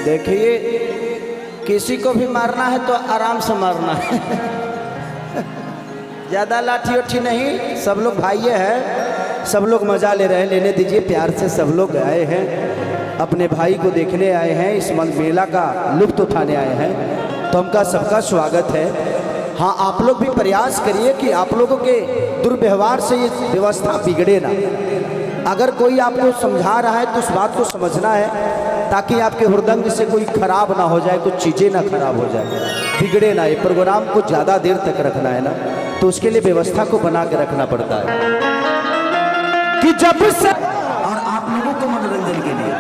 देखिए, किसी को भी मारना है तो आराम से मारना है। ज़्यादा लाठी उठी नहीं, सब लोग भाई हैं, सब लोग मज़ा ले रहे हैं, लेने दीजिए प्यार से। सब लोग आए हैं, अपने भाई को देखने आए हैं, इस मेला का लुत्फ़ उठाने आए हैं, तो उनका सबका स्वागत है। हाँ, आप लोग भी प्रयास करिए कि आप लोगों के दुर्व्यवहार से ये व्यवस्था बिगड़े ना। अगर कोई आपको समझा रहा है तो उस बात को समझना है, ताकि आपके हृदय से कोई खराब ना हो जाए, कुछ चीज़ें ना खराब हो जाए, बिगड़े ना। ये प्रोग्राम को ज़्यादा देर तक रखना है ना, तो उसके लिए व्यवस्था को बना के रखना पड़ता है कि जब से। और आप लोगों को मनोरंजन के लिए,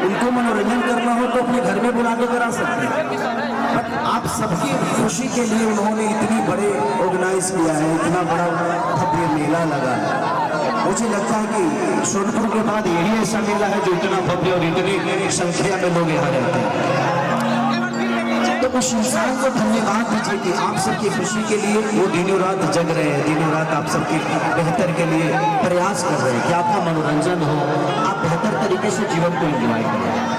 उनको मनोरंजन करना हो तो अपने घर में बुला के करा सकते हैं। आप सबकी खुशी के लिए उन्होंने इतनी बड़े ऑर्गेनाइज किया है, इतना बड़ा भव्य मेला लगा है। मुझे लगता है कि सोनपुर के बाद यही ऐसा मेला है जो इतना भव्य और इतनी संख्या में लोग यहाँ रहते हैं। तो उस इंसान को धन्यवाद दीजिए कि आप सबकी खुशी के लिए वो दिनों रात जग रहे हैं, दिनों रात आप सबके बेहतर के लिए प्रयास कर रहे हैं कि आपका मनोरंजन हो, आप बेहतर तरीके से जीवन को एंजॉय करें।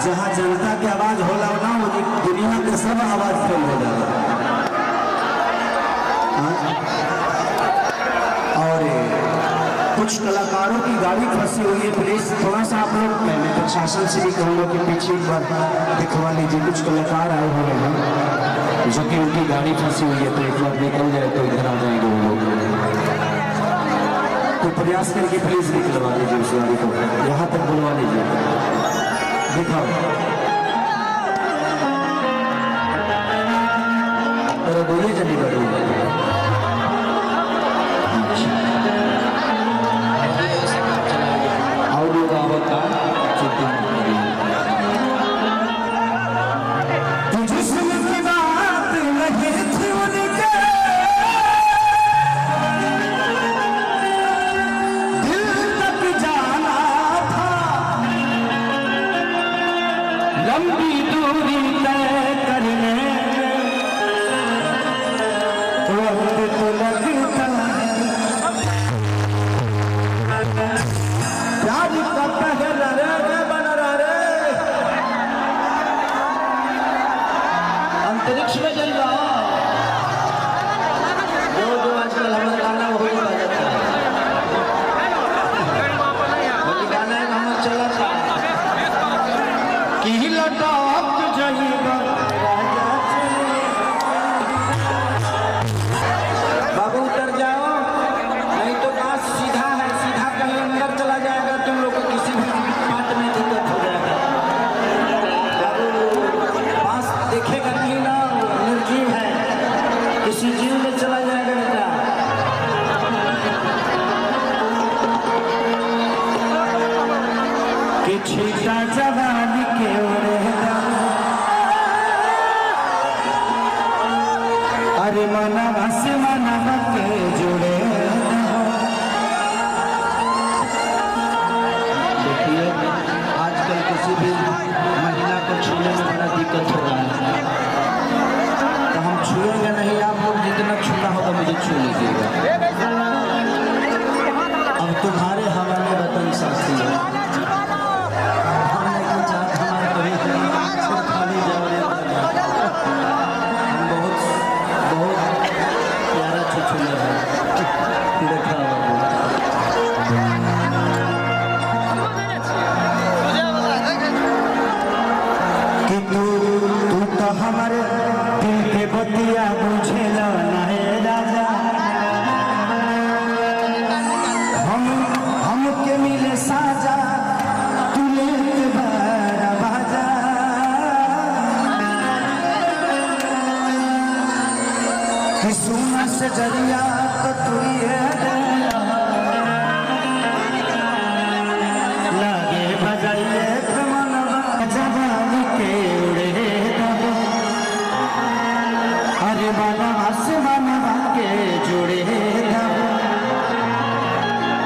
जहाँ जनता की आवाज होला ना, वो दुनिया के सब आवाज फेल हो जाता। और कुछ कलाकारों की गाड़ी फंसी हुई है, प्लीज थोड़ा सा आप लोग, मैं प्रशासन से भी कहूँगा कि पीछे एक बार दिखवा लीजिए। कुछ कलाकार आए हुए हैं जो कि उनकी गाड़ी फंसी हुई है, तो एक बार निकल जाए तो इधर आ जाएंगे वो लोग। तो प्रयास करके प्लीज निकलवा लीजिए उस गाड़ी को, यहाँ तक बुलवा लीजिए। दिखाओ बोलिए जल्दी बढ़िए। ऑडियो का होता लंबी दूरी तय करने वक्त तो लगता है, प्यार का पहला रे बन रहा रे, अंतरिक्ष में जल रहा। जो आजकल हमारे गाना हो जाता है, गाना हमारा चला था कि लटाक जाइएगा बाबू, उतर जाओ नहीं तो बात सीधा है, सीधा कहीं अंदर चला जाएगा, तुम लोग को किसी भी बात में दिक्कत हो जाएगा। बाबू बात देखेगा नहीं ना, निर्जीव है, किसी जीव में चला जाएगा बेटा। कि छीटा जवानी के अरे मनवा से मनवा के जुड़े। देखिए, आजकल किसी भी महिला को छूने में बड़ा दिक्कत हो रहा है, तो हम छूएंगे नहीं, आप लोग जितना छूना होगा मुझे छू लीजिएगा। अब तुम्हारे हवाले वतन साथी है, कि तू तो हमारे दिल के बतिया बुझे ना है राजा, हम के मिले साजा, तू लेते बाजा बाजा। कि सुना से जरिया तो तू है लागे बजाइए मनवा जवानी के उड़े अरे बनवा से मनवा के जुड़े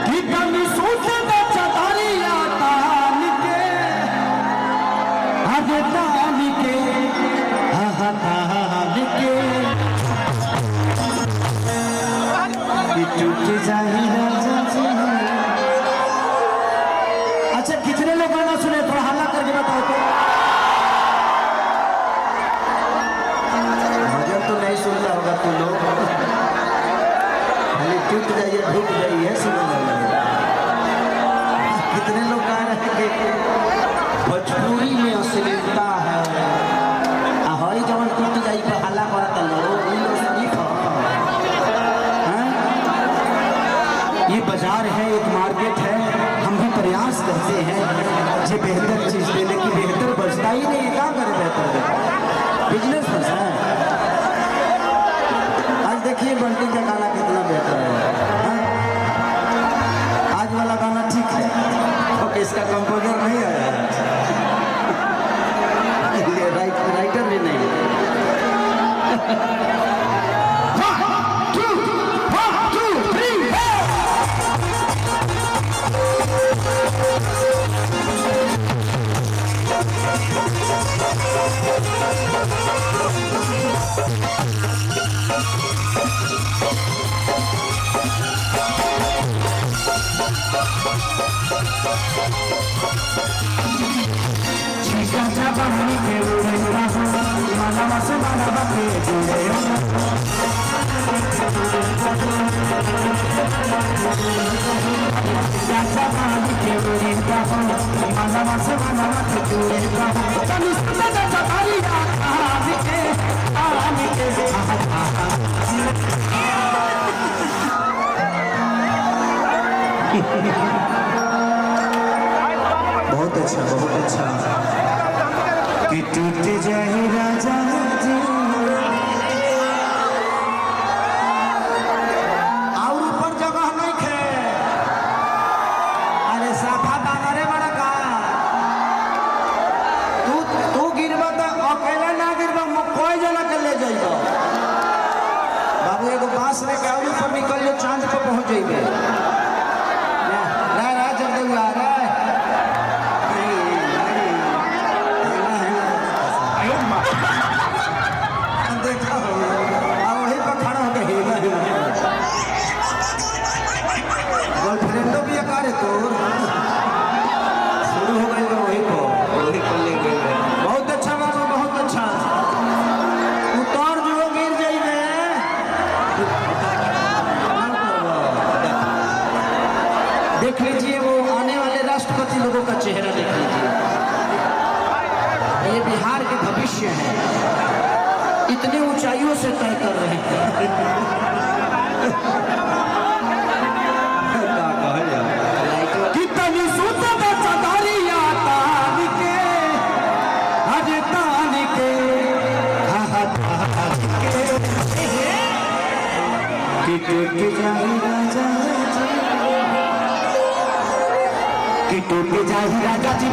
कि कमी सोचे तो चतारिया तान के अरे तान के तान के टूट जाए अच्छा कितने लोग गाना सुने थोड़ा हल्ला करके बताओ तो भजन तो नहीं सुनता होगा तू लोग खाली टूट जाइए ढूक जाइए सुन कितने लोग गा रहे हैं भोजपुरी में अश्लीलता है हई जवन टूट जाई पर हल्ला करता लोग ये बाजार है एक मार्केट है हम भी प्रयास करते हैं ये बेहतर चीज़ देने की बेहतर बचता ही नहीं क्या करे बेहतर बिजनेस बस है आज देखिए बंटी का गाना कितना बेहतर है आज वाला गाना ठीक है ओके इसका कंपोजर नहीं आया ये राइटर भी नहीं बहुत अच्छा कि टूट जाए राजा जी और ऊपर जगह नहीं खे अरे साफा दाना रे बड़ा का तू गिरबा तो अकेले ना गिरबा कोई जना के ले जाइबा बाबू एगो बांस में के और ऊपर निकल जो चांद पे पहुंच जाइबे गर्लफ्रेंडो भी अकारे तो शुरू हो गई वही पर ले गई बहुत अच्छा बाबू बहुत अच्छा उतार जो गिर जाइए देख लीजिए वो आने वाले राष्ट्रपति लोगों का चेहरा देख लीजिए ये बिहार के भविष्य है इतनी ऊंचाइयों से तय कर रहे हैं कितनी सुंदर चदारिया तान के हज तान के कि टूट जाए राजा कि टूट जाए राजा जी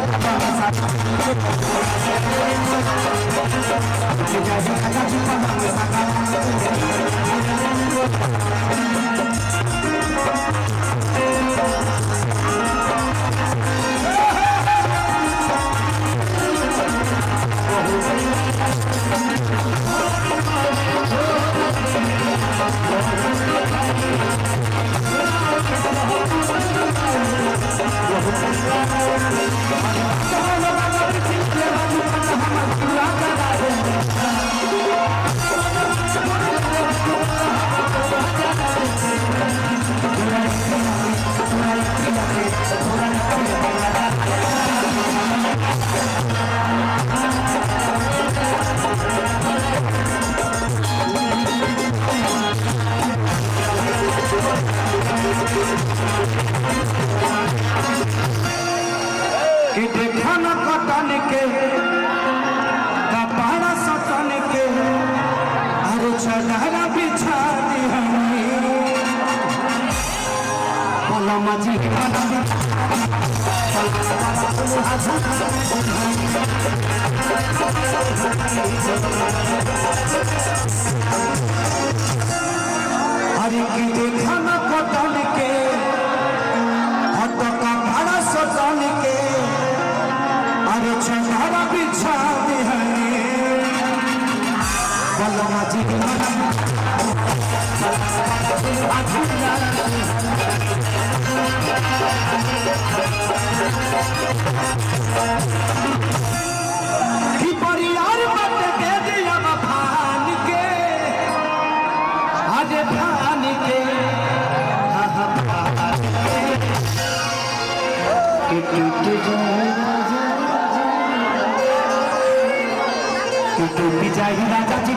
अरे चदरा बिछा दी पलमा जी अरे की देखा न कटन के हट का भाड़ा सटन के अरे चदरा बिछा दी पलमा जी कि परियार मत दे दिया भान के आज भान के कि टूट जाए राजा जी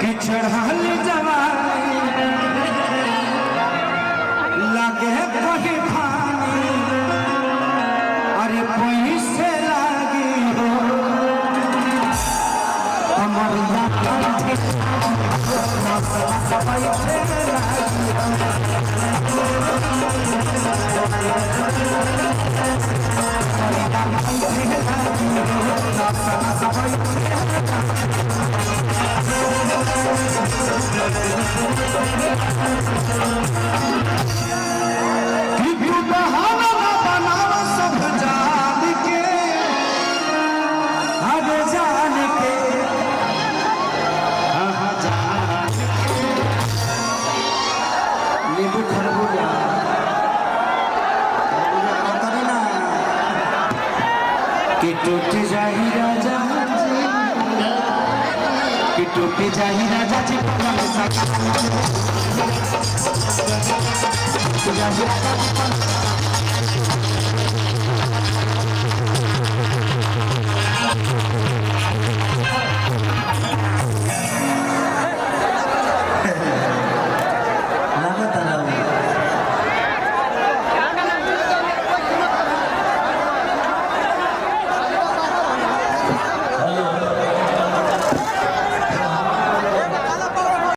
कि चढ़ल जवानी लगे कहीं पानी अरे पैसे लागी हो कमरिया कि टूट जाही राजा कि टूट जाही राजा जी पलंग सा